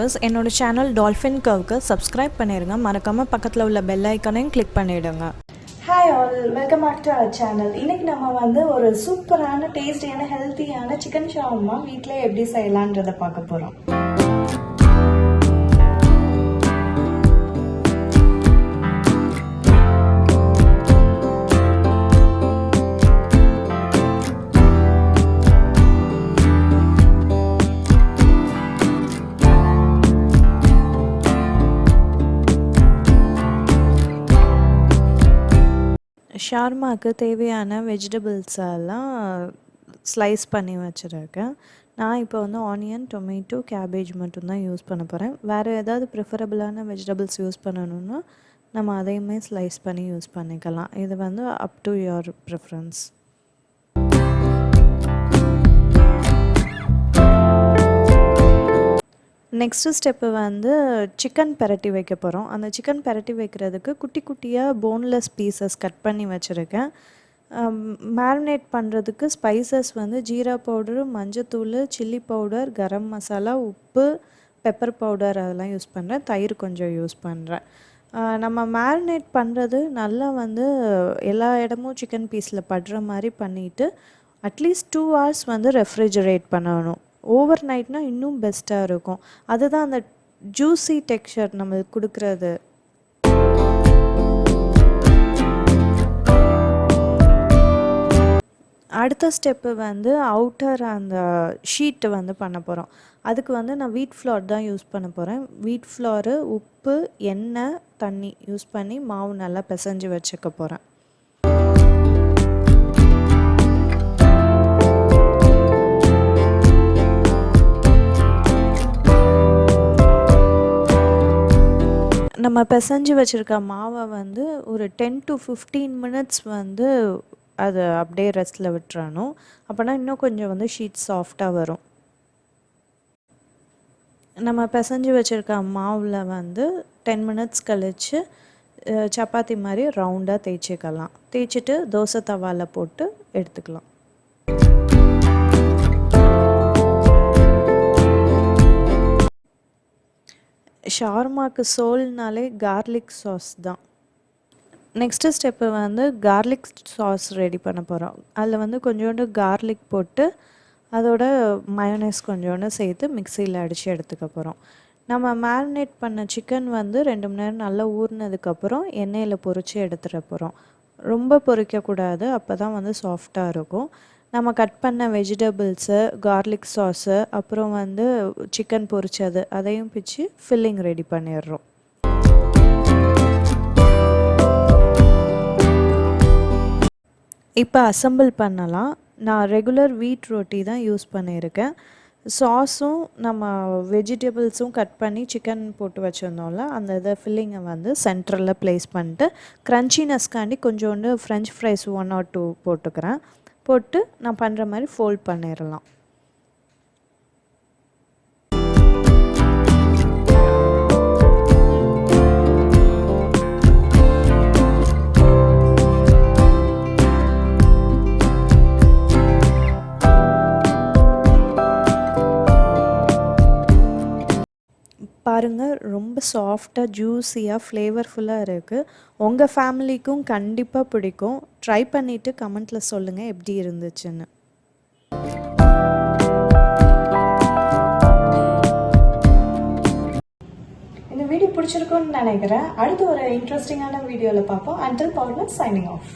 Viewers, என்னோட channel dolphin கர்வ்க்கு subscribe பண்ணிடுங்க. மறக்காமல் பக்கத்தில் உள்ள பெல் ஐக்கனையும் கிளிக் பண்ணிவிடுங்க. Hi all, welcome back to our channel. இன்றைக்கி நம்ம ஒரு சூப்பரான டேஸ்டியான ஹெல்த்தியான சிக்கன் ஷவர்மா வீட்டில் எப்படி செய்யலான்றதை பார்க்க போகிறோம். ஷார்மாவுக்கு தேவையான வெஜிடபிள்ஸ் எல்லாம் ஸ்லைஸ் பண்ணி வச்சுருக்கேன். நான் இப்போ ஆனியன், டொமேட்டோ, கேபேஜ் மட்டும்தான் யூஸ் பண்ண போகிறேன். வேறு ஏதாவது ப்ரிஃபரபிளான வெஜிடபிள்ஸ் யூஸ் பண்ணணுன்னா நம்ம அதையுமே ஸ்லைஸ் பண்ணி யூஸ் பண்ணிக்கலாம். இது up to your preference. Next step chicken பெரட்டி வைக்க போகிறோம். அந்த சிக்கன் பெரட்டி வைக்கிறதுக்கு குட்டி குட்டியாக போன்லெஸ் பீசஸ் கட் பண்ணி வச்சுருக்கேன். மேரினேட் பண்ணுறதுக்கு ஸ்பைசஸ் ஜீரா பவுடரு, மஞ்சத்தூள், சில்லி பவுடர், கரம் மசாலா, உப்பு, பெப்பர் பவுடர் அதெல்லாம் யூஸ் பண்ணுறேன். தயிர் கொஞ்சம் யூஸ் பண்ணுறேன். நம்ம மேரினேட் பண்ணுறது நல்லா எல்லா இடமும் சிக்கன் பீஸில் படுற மாதிரி பண்ணிவிட்டு அட்லீஸ்ட் 2 hours ரெஃப்ரிஜரேட் பண்ணணும். ஓவர் நைட்னால் இன்னும் பெஸ்ட்டாக இருக்கும். அதுதான் அந்த ஜூஸி டெக்ஸ்சர் நம்மளுக்கு கொடுக்குறது. அடுத்த ஸ்டெப்பு அவுட்டர் அந்த ஷீட்டு பண்ண போகிறோம். அதுக்கு நான் வீட் ஃப்ளார் தான் யூஸ் பண்ண போகிறேன். வீட் ஃப்ளாரு, உப்பு, எண்ணெய், தண்ணி யூஸ் பண்ணி மாவு நல்லா பிசைஞ்சு வச்சுக்க போகிறேன். நம்ம பிசைஞ்சு வச்சுருக்க மாவை ஒரு 10 to 15 minutes அதை அப்படியே ரெஸ்ட்டில் விட்டுறணும். அப்போனா இன்னும் கொஞ்சம் ஷீட் சாஃப்டாக வரும். நம்ம பிசைஞ்சு வச்சுருக்க மாவில் 10 minutes கழித்து சப்பாத்தி மாதிரி ரவுண்டாக தேய்ச்சிக்கலாம். தேய்ச்சிட்டு தோசை தவாவில் போட்டு எடுத்துக்கலாம். ஷார்மாக்கு சோல்னாலே கார்லிக் சாஸ் தான். Next step garlic sauce ready பண்ண போகிறோம். அதில் கொஞ்சோண்டு கார்லிக் போட்டு அதோட மயோனைஸ் கொஞ்சோண்டு சேர்த்து மிக்சியில் அடித்து எடுத்துக்க போகிறோம். நம்ம மேரினேட் பண்ண சிக்கன் 2 மணி நேரம் நல்லா ஊறினதுக்கப்புறம் எண்ணெயில் பொரித்து எடுத்துகிட போகிறோம். ரொம்ப பொரிக்கக்கூடாது, அப்போ தான் சாஃப்டாக இருக்கும். நம்ம கட் பண்ண வெஜிடபிள்ஸு, கார்லிக் சாஸு, அப்புறம் சிக்கன் பொரிச்சது அதையும் பிச்சு ஃபில்லிங் ரெடி பண்ணிடுறோம். இப்போ அசம்பிள் பண்ணலாம். நான் ரெகுலர் வீட் ரொட்டி தான் யூஸ் பண்ணியிருக்கேன். சாஸும் நம்ம வெஜிடபிள்ஸும் கட் பண்ணி சிக்கன் போட்டு வச்சுருந்தோம்ல, அந்த இதை ஃபில்லிங்கை சென்டரில் ப்ளேஸ் பண்ணிட்டு க்ரன்ச்சினஸ்க்காண்டி கொஞ்சோண்டு ஃப்ரெஞ்ச் ஃப்ரைஸ் 1 or 2 போட்டுக்கிறேன். போட்டு நான் பண்ணுற மாதிரி ஃபோல்ட் பண்ணிடலாம். பாருங்கள், ரொம்ப சாஃப்டாக, ஜூஸியாக, ஃப்ளேவர்ஃபுல்லாக இருக்குது. உங்கள் ஃபேமிலிக்கும் கண்டிப்பாக பிடிக்கும். ட்ரை பண்ணிவிட்டு கமெண்ட்டில் சொல்லுங்கள் எப்படி இருந்துச்சுன்னு. இந்த வீடியோ பிடிச்சிருக்குன்னு நினைக்கிறேன். அடுத்து ஒரு இன்ட்ரெஸ்டிங்கான வீடியோவில் பார்ப்போம். Until powder signing off.